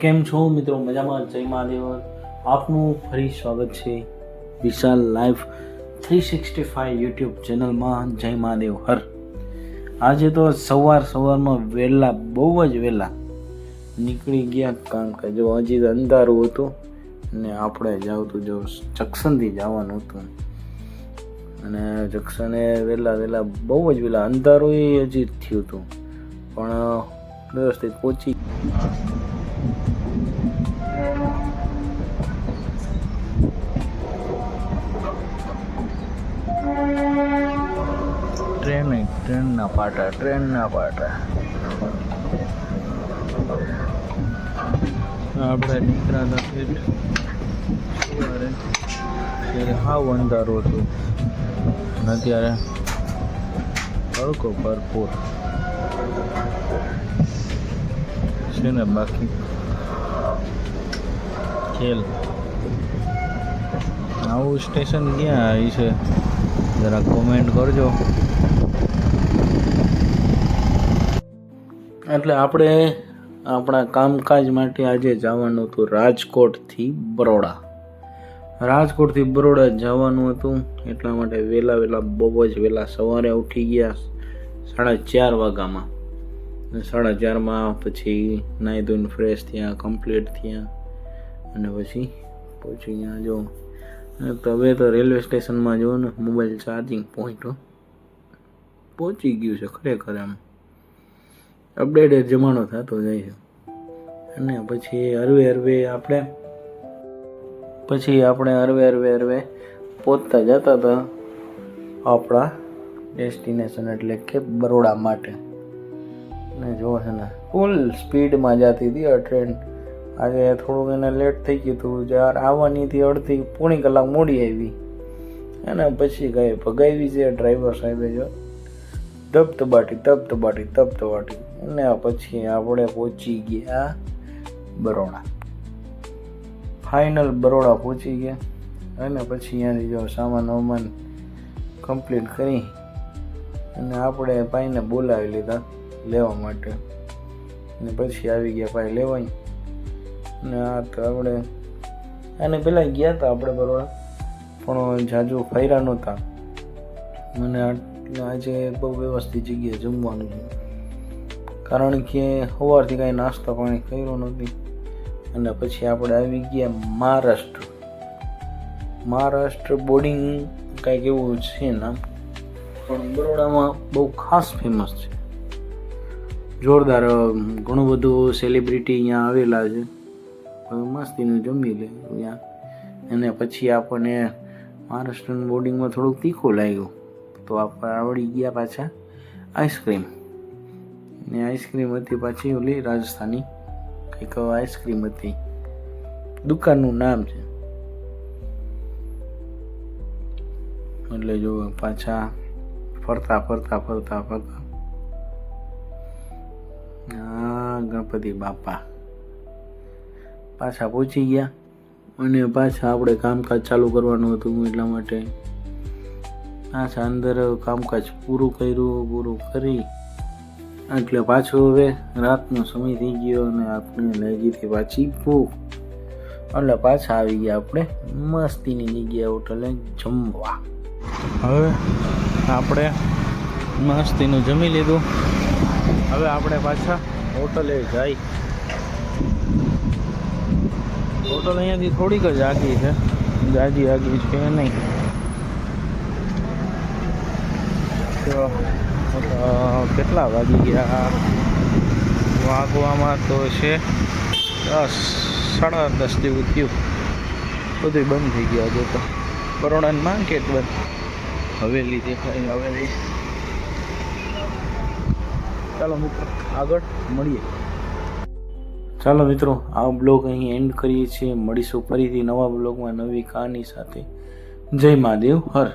કેમ છો મિત્રો? મજામાં? જય મહાદેવ. આપનું ફરી સ્વાગત છે વિશાલ લાઈફ 365 યુટ્યુબ ચેનલમાં. જય મહાદેવ હર. આજે તો સવારમાં વહેલા, બહુ જ વહેલા નીકળી ગયા, કારણ કે જો હજી અંધારું હતું અને આપણે જવું જો જંક્શનથી જવાનું હતું, અને જંક્શને વહેલા બહુ જ વહેલા અંધારું હજી થયું હતું, પણ વ્યવસ્થિત પહોંચી. ટ્રેનના પાટા આપણે નીકળ્યા હતા સવારે, ત્યારે હાવ અંધારું હતું અને અત્યારે તડકો ભરપૂર છે ને. બાકી ખેલ આવું સ્ટેશન ક્યાં આવી છે જરા કોમેન્ટ કરજો. એટલે આપણે આપણા કામકાજ માટે આજે જવાનું હતું રાજકોટથી બરોડા જવાનું હતું. એટલા માટે વહેલા બહુ જ વહેલા સવારે ઉઠી ગયા 4:30 વાગ્યામાં. 4:30 પછી નાહી ધોઈને ફ્રેશ થયા, કમ્પ્લીટ થયા અને પછી પહોંચી ગયા. જો હવે તો રેલવે સ્ટેશનમાં જો ને મોબાઈલ ચાર્જિંગ પોઈન્ટ પહોંચી ગયું છે. ખરેખર એમ અપડેટેડ જમાનો થતો જાય છે. અને પછી હરવે આપણે પહોંચતા જતા હતા આપણા ડેસ્ટિનેશન એટલે કે બરોડા માટે. અને જો છે ને ફૂલ સ્પીડમાં જતી હતી આ ટ્રેન. આજે થોડુંક એને લેટ થઈ ગયું હતું, જ્યારે આવવાની હતી અડધી પોણી કલાક મોડી આવી, અને પછી કઈ ભગાવી છે ડ્રાઈવર સાહેબે. જો ધબધબાટી અને પછી આપણે પહોંચી ગયા બરોડા. ફાઇનલ બરોડા પહોંચી ગયા અને પછી ત્યાંથી જો સામાન કમ્પ્લીટ કરી અને આપણે ભાઈને બોલાવી લીધા લેવા માટે. અને પછી આવી ગયા ભાઈ લેવાય. અને આ તો આપણે આને પહેલાં ગયા હતા આપણે બરોડા, પણ જાજુ ફર્યા નહોતા. મને આજે બહુ વ્યવસ્થિત જગ્યાએ જમવાનું છે, કારણ કે સવારથી કાંઈ નાસ્તા પાણી કર્યો નથી. અને પછી આપણે આવી ગયા મહારાષ્ટ્ર બોર્ડિંગ કાંઈક એવું છે નામ, પણ બરોડામાં બહુ ખાસ ફેમસ છે, જોરદાર. ઘણું બધું સેલિબ્રિટી અહીંયા આવેલા છે. મસ્તીનું જમી લે ત્યાં. અને પછી આપણને મહારાષ્ટ્રનું બોર્ડિંગમાં થોડુંક તીખું લાગ્યું, તો આપણે આવડી ગયા પાછા આઈસ્ક્રીમ. ને આઈસ્ક્રીમ હતી પાછી ઓલી રાજસ્થાની કંઈક આઈસ્ક્રીમ હતી, દુકાનનું નામ છે. એટલે જો પાછા ફરતા ગણપતિ બાપા પાછા પહોંચી ગયા. અને પાછા આપણે કામકાજ ચાલુ કરવાનું હતું, એટલા માટે પાછા અંદર કામકાજ પૂરું કરી એટલે પાછું હવે રાતનો સમય થઈ ગયો અને આપણે લાગી હતી પાછી ભૂખ. એટલે પાછા આવી ગયા આપણે મસ્તીની જગ્યા હોટલે જમવા. હવે આપણે મસ્તીનું જમી લીધું, હવે આપણે પાછા હોટલે જઈ. હોટલ અહીંયાથી થોડીક જ આગી છે, જાજી આગી છે નહીં. તો કેટલા વાગી ગયા? વાગવામાં તો છે 10, 10:30 જેવું થયું. બધું બંધ થઈ ગયા. જો તો બરોડાની માર્કેટ બંધ, હવેલી દેખાય હવેલી. ચાલો મિત્રો આગળ મળીએ. ચાલો મિત્રો, આ બ્લોગ અહીં એન્ડ કરીએ છીએ. મળીશું ફરીથી નવા બ્લોગમાં નવી કહાની સાથે. જય મહાદેવ હર.